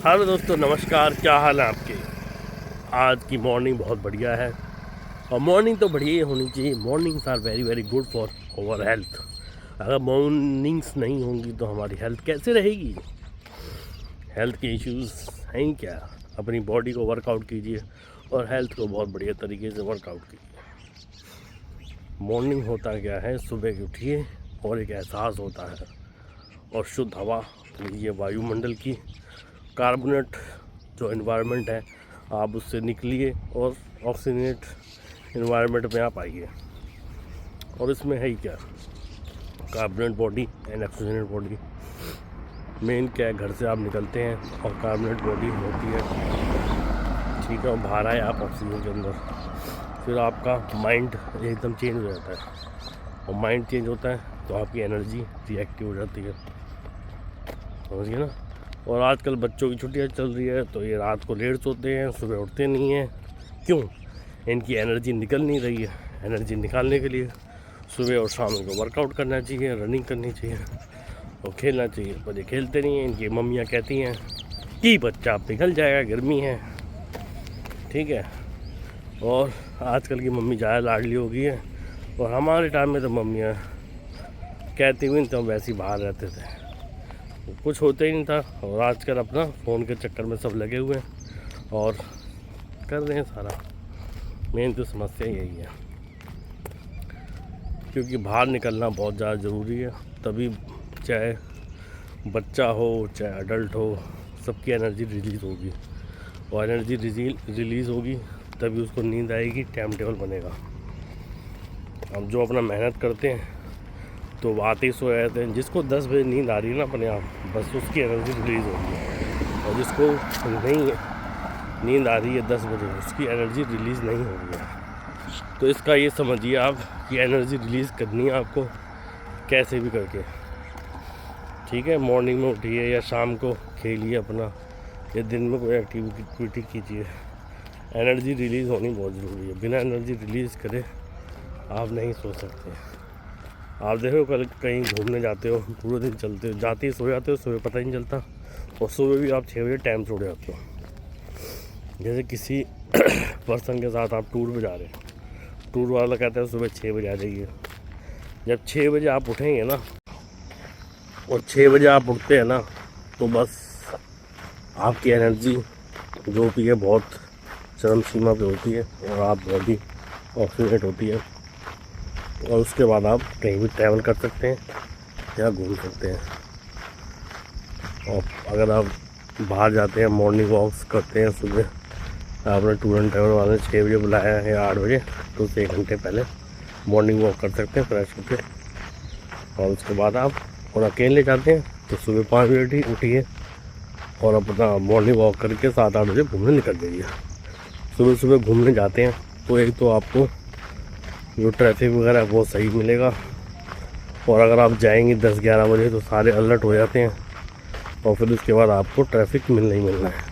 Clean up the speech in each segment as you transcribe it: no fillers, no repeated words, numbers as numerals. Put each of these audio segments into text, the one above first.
Hello दोस्तों, नमस्कार। क्या हाल है आपके। आज की मॉर्निंग बहुत बढ़िया है और मॉर्निंग तो बढ़िया ही होनी चाहिए। Mornings are very very good for our health. अगर मॉर्निंग्स नहीं होंगी तो हमारी हेल्थ कैसे रहेगी। हेल्थ के इश्यूज़ हैं क्या। अपनी बॉडी को वर्कआउट कीजिए और हेल्थ को बहुत बढ़िया तरीके से वर्कआउट कीजिए। मॉर्निंग होता क्या है, सुबह उठिए और एक एहसास होता है और शुद्ध हवा लीजिए वायुमंडल की। कार्बोनेट जो एनवायरनमेंट है आप उससे निकलिए और ऑक्सीजनेट एनवायरनमेंट में आप आइए। और इसमें है ही क्या, carbonate body and oxygenate body. Main क्या है, घर से आप निकलते हैं और कार्बोनेट बॉडी होती है, ठीक है, और बाहर आए आप ऑक्सीजन के अंदर, फिर आपका माइंड एकदम चेंज हो जाता है और माइंड चेंज होता है तो आपकी एनर्जी रिएक्टिव हो जाती है, समझिए ना। और आजकल बच्चों की छुट्टियां चल रही है तो ये रात को लेट सोते हैं, सुबह उठते नहीं हैं। क्यों? इनकी एनर्जी निकल नहीं रही है। एनर्जी निकालने के लिए सुबह और शाम को वर्कआउट करना चाहिए, रनिंग करनी चाहिए और खेलना चाहिए। पर ये खेलते नहीं हैं। इनकी मम्मियाँ कहती हैं कि बच्चा पिघल जाएगा, गर्मी है, ठीक है। और आजकल की मम्मी ज़्यादा लाडली हो गई है और हमारे टाइम में तो मम्मियाँ कहती हुई तो हम वैसे ही बाहर रहते थे, कुछ होता ही नहीं था। और आजकल अपना फ़ोन के चक्कर में सब लगे हुए हैं और कर रहे हैं सारा। मेन तो समस्या यही है, क्योंकि बाहर निकलना बहुत ज़्यादा ज़रूरी है। तभी चाहे बच्चा हो चाहे अडल्ट हो, सबकी एनर्जी रिलीज़ होगी और एनर्जी रिलीज़ होगी तभी उसको नींद आएगी, टाइम टेबल बनेगा। हम जो अपना मेहनत करते हैं तो आते ही सो जाते हैं। जिसको 10 बजे नींद आ रही है ना अपने आप, बस उसकी एनर्जी रिलीज़ होगी है। और जिसको नहीं नींद आ रही है 10 बजे, उसकी एनर्जी रिलीज़ नहीं हो रही है। तो इसका ये समझिए आप कि एनर्जी रिलीज़ करनी है आपको कैसे भी करके, ठीक है। मॉर्निंग में उठिए या शाम को खेलिए अपना, या दिन में कोई एक्टिविटी कीजिए। एनर्जी रिलीज़ होनी बहुत ज़रूरी है। बिना एनर्जी रिलीज़ करे आप नहीं सो सकते। आप देखो कल कहीं घूमने जाते हो, पूरे दिन चलते हो, जाते ही सो जाते हो, सुबह पता ही नहीं चलता। और सुबह भी आप 6 बजे टाइम छोड़ जाते हो। जैसे किसी पर्सन के साथ आप टूर पे जा रहे हो, टूर वाला कहता है सुबह 6 बजे आ जाइए। जब 6 बजे आप उठेंगे ना और 6 बजे आप उठते हैं ना, तो बस आपकी एनर्जी जो भी है बहुत चरम सीमा पे होती है और आप बॉडी ऑक्सीजनेट होती है। और उसके बाद आप कहीं भी ट्रैवल कर सकते हैं या घूम सकते हैं। और अगर आप बाहर जाते हैं, मॉर्निंग वॉक्स करते हैं सुबह, आपने टूर एंड ट्रैवल वाले 6 बजे बुलाया है या 8 बजे, तो उससे 1 घंटे पहले मॉर्निंग वॉक कर सकते हैं फ्रेश होकर। और उसके बाद आप और अकेले जाते हैं तो सुबह 5 बजे उठिए और अपना मॉर्निंग वॉक करके 7-8 बजे घूमने निकल जाइए। सुबह सुबह घूमने जाते हैं तो एक तो आपको जो ट्रैफिक वगैरह है वो सही मिलेगा, और अगर आप जाएंगे 10-11 बजे तो सारे अलर्ट हो जाते हैं और फिर उसके बाद आपको ट्रैफिक मिलना ही मिलना है।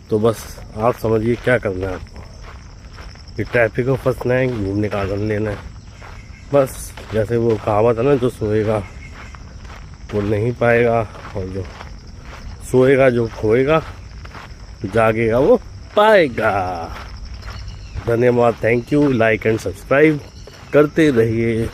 तो बस आप समझिए क्या करना है आपको, कि ट्रैफिक में फंसना है, घूमने का आनंद लेना है बस। जैसे वो कहावत है ना, जो सोएगा वो नहीं पाएगा और जो सोएगा जो खोएगा, जागेगा वो पाएगा। धन्यवाद, thank you. Like and subscribe करते रहिए।